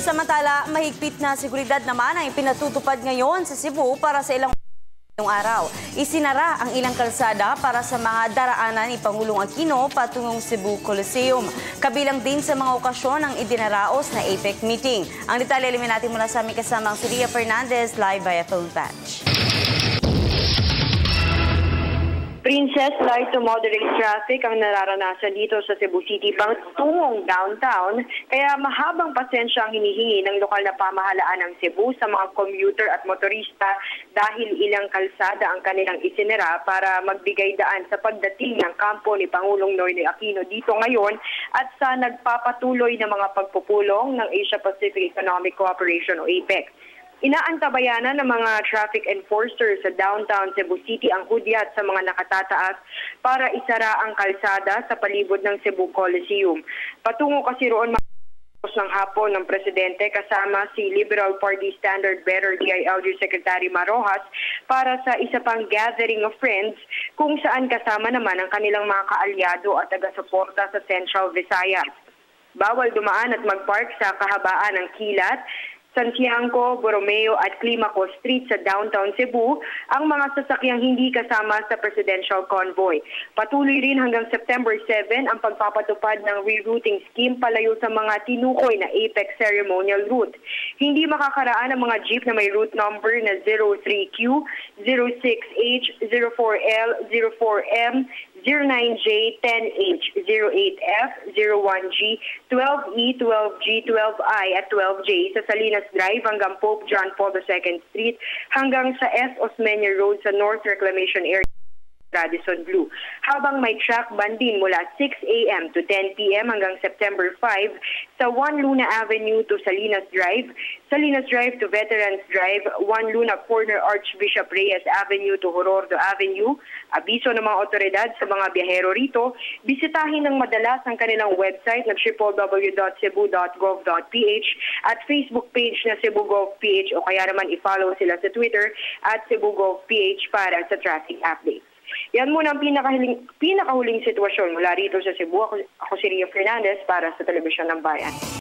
Samantala, mahigpit na seguridad naman ang ipinatutupad ngayon sa Cebu para sa ilang araw. Isinara ang ilang kalsada para sa mga daraanan ni Pangulong Aquino patungong Cebu Coliseum. Kabilang din sa mga okasyon ang idinaraos na APEC meeting. Ang detalye alamin natin mula sa aming kasamang si Ria Fernandez live via phone patch. Princess, light to moderate traffic ang nararanasan dito sa Cebu City tungong downtown, kaya mahabang pasensya ang hinihingi ng lokal na pamahalaan ng Cebu sa mga commuter at motorista dahil ilang kalsada ang kanilang isinara para magbigay daan sa pagdating ng kampo ni Pangulong Noynoy Aquino dito ngayon at sa nagpapatuloy na mga pagpupulong ng Asia-Pacific Economic Cooperation o APEC. Inaantabayanan ng mga traffic enforcers sa downtown Cebu City ang hudyat sa mga nakatataas para isara ang kalsada sa palibot ng Cebu Coliseum. Patungo kasi roon ng hapon ng Presidente kasama si Liberal Party Standard Bearer DILG Secretary Marojas para sa isa pang gathering of friends kung saan kasama naman ang kanilang mga kaalyado at taga-suporta sa Central Visayas. Bawal dumaan at magpark sa kahabaan ng Kilat, Santiago, Borromeo at Climaco Street sa downtown Cebu ang mga sasakyang hindi kasama sa presidential convoy. Patuloy rin hanggang September 7 ang pagpapatupad ng rerouting scheme palayo sa mga tinukoy na APEC ceremonial route. Hindi makakaraan ang mga jeep na may route number na 03Q, 06H, 04L, 04M, 09J, 10H, 08F, 01G, 12E, 12G, 12I at 12J sa Salinas Drive hanggang Pope John Paul II Street hanggang sa S. Osmeña Road sa North Reclamation Area. Radisson Blu. Habang may track ban din mula 6 a.m. to 10 p.m. hanggang September 5 sa 1 Luna Avenue to Salinas Drive, Salinas Drive to Veterans Drive, 1 Luna Corner Archbishop Reyes Avenue to Jorordo Avenue. Abiso ng mga otoridad sa mga biyahero rito, bisitahin ng madalas ang kanilang website na www.cebu.gov.ph at Facebook page na CebuGovPH o kaya naman i-follow sila sa Twitter at CebuGovPH para sa traffic updates. Yan muna ang pinakahuling sitwasyon mula rito sa Cebu. Ako si Ria Fernandez para sa Telebisyon ng Bayan.